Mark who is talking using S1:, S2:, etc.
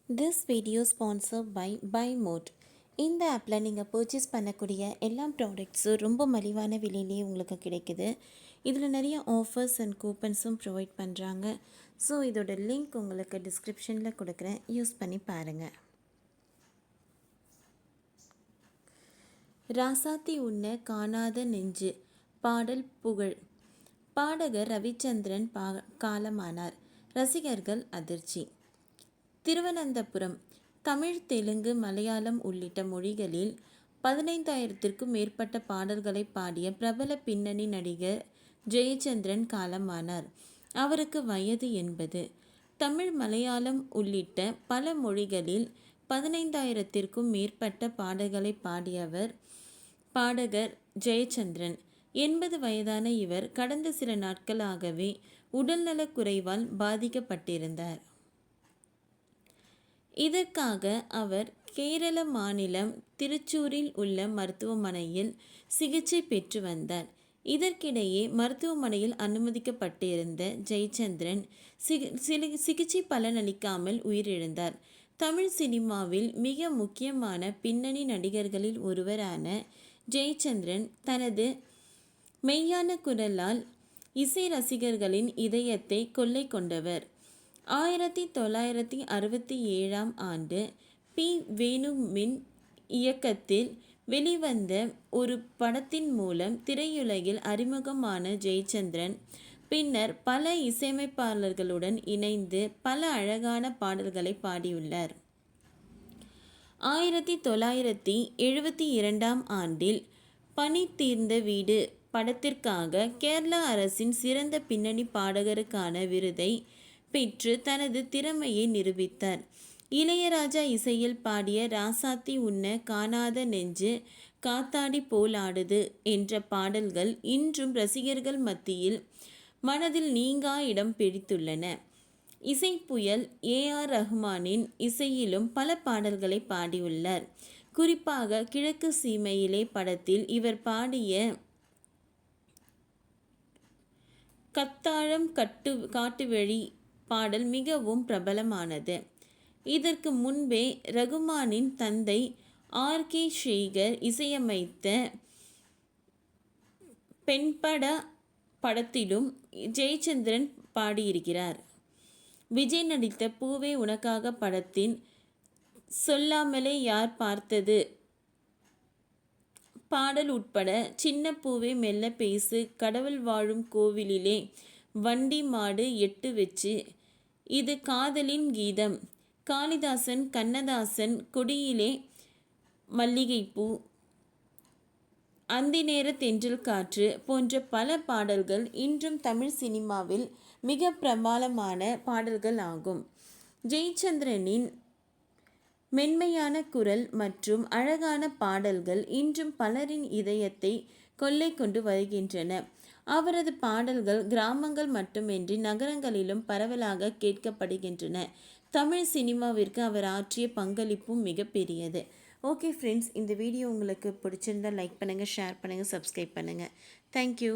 S1: This video sponsored by BuyMode. இந்த ஆப்பில் நீங்கள் பர்ச்சேஸ் பண்ணக்கூடிய எல்லா ப்ராடக்ட்ஸும் ரொம்ப மலிவான விலையிலேயே உங்களுக்கு கிடைக்குது. இதில் நிறைய ஆஃபர்ஸ் அண்ட் கூப்பன்ஸும் ப்ரொவைட் பண்ணுறாங்க. ஸோ இதோட லிங்க் உங்களுக்கு டிஸ்கிரிப்ஷனில் கொடுக்குறேன், யூஸ் பண்ணி பாருங்கள். ராசாத்தி உன்ன காணாத நெஞ்சு பாடல் புகழ். பாடகர் ரவிச்சந்திரன் காலமானார். ரசிகர்கள் அதிர்ச்சி. திருவனந்தபுரம். தமிழ், தெலுங்கு, மலையாளம் உள்ளிட்ட மொழிகளில் 15,000க்கும் மேற்பட்ட பாடல்களை பாடிய பிரபல பின்னணி நடிகர் ஜெயச்சந்திரன் காலமானார். அவருக்கு வயது 80. தமிழ், மலையாளம் உள்ளிட்ட பல மொழிகளில் 15,000க்கும் மேற்பட்ட பாடல்களை பாடியவர் பாடகர் ஜெயச்சந்திரன். 80 வயதான இவர் கடந்த சில நாட்களாகவே உடல்நலக் குறைவால் பாதிக்கப்பட்டிருந்தார். இதற்காக அவர் கேரள மாநிலம் திருச்சூரில் உள்ள மருத்துவமனையில் சிகிச்சை பெற்று வந்தார். இதற்கிடையே மருத்துவமனையில் அனுமதிக்கப்பட்டிருந்த ஜெயச்சந்திரன் சிகிச்சை பலனளிக்காமல் உயிரிழந்தார். தமிழ் சினிமாவில் மிக முக்கியமான பின்னணி நடிகர்களில் ஒருவரான ஜெயச்சந்திரன் தனது மெய்யான குரலால் இசை ரசிகர்களின் இதயத்தை கொள்ளை கொண்டவர். 1967ஆம் ஆண்டு பி. வேணுவின் இயக்கத்தில் வெளிவந்த ஒரு படத்தின் மூலம் திரையுலகில் அறிமுகமான ஜெயச்சந்திரன் பின்னர் பல இசையமைப்பாளர்களுடன் இணைந்து பல அழகான பாடல்களை பாடியுள்ளார். 1972ஆம் ஆண்டில் பனி தீர்ந்த வீடு படத்திற்காக கேரள அரசின் சிறந்த பின்னணி பாடகருக்கான விருதை பெற்று தனது திறமையை நிரூபித்தார். இளையராஜா இசையில் பாடிய ராசாத்தி உன்ன காணாத நெஞ்சு காத்தாடி போல் ஆடுது என்ற பாடல்கள் இன்றும் ரசிகர்கள் மத்தியில் மனதில் நீங்கா இடம் பிடித்துள்ளன. இசைப்புயல் ஏ.ஆர். ரஹ்மானின் இசையிலும் பல பாடல்களை பாடியுள்ளார். குறிப்பாக கிழக்கு சீமையிலே படத்தில் இவர் பாடிய கத்தாழம் காட்டுவழி பாடல் மிகவும் பிரபலமானது. இதற்கு முன்பே ரகுமானின் தந்தை ஆர்.கே. சேகர் இசையமைத்த பெண்பட படத்திலும் ஜெயச்சந்திரன் பாடியிருக்கிறார். விஜய் நடித்த பூவே உனக்காக படத்தின் சொல்லாமலே யார் பார்த்தது பாடல் உட்பட சின்ன பூவே மெல்ல பேசு, கடவுள் வாழும் கோவிலிலே, வண்டி மாடு 8 வச்சு, இது காதலின் கீதம், காளிதாசன் கண்ணதாசன் கொடியிலே மல்லிகைப்பூ, அந்தி நேர தென்றல் காற்று போன்ற பல பாடல்கள் இன்றும் தமிழ் சினிமாவில் மிக பிரபலமான பாடல்கள் ஆகும். ஜெயச்சந்திரனின் மென்மையான குரல் மற்றும் அழகான பாடல்கள் இன்றும் பலரின் இதயத்தை கொள்ளை கொண்டு வருகின்றன. அவரது பாடல்கள் கிராமங்கள் மட்டுமின்றி நகரங்களிலும் பரவலாக கேட்கப்படுகின்றன. தமிழ் சினிமாவிற்கு அவர் ஆற்றிய பங்களிப்பும் மிகப்பெரியது. ஓகே ஃப்ரெண்ட்ஸ், இந்த வீடியோ உங்களுக்கு பிடிச்சிருந்தால் லைக் பண்ணுங்கள், ஷேர் பண்ணுங்கள், சப்ஸ்கிரைப் பண்ணுங்கள். தேங்க்யூ.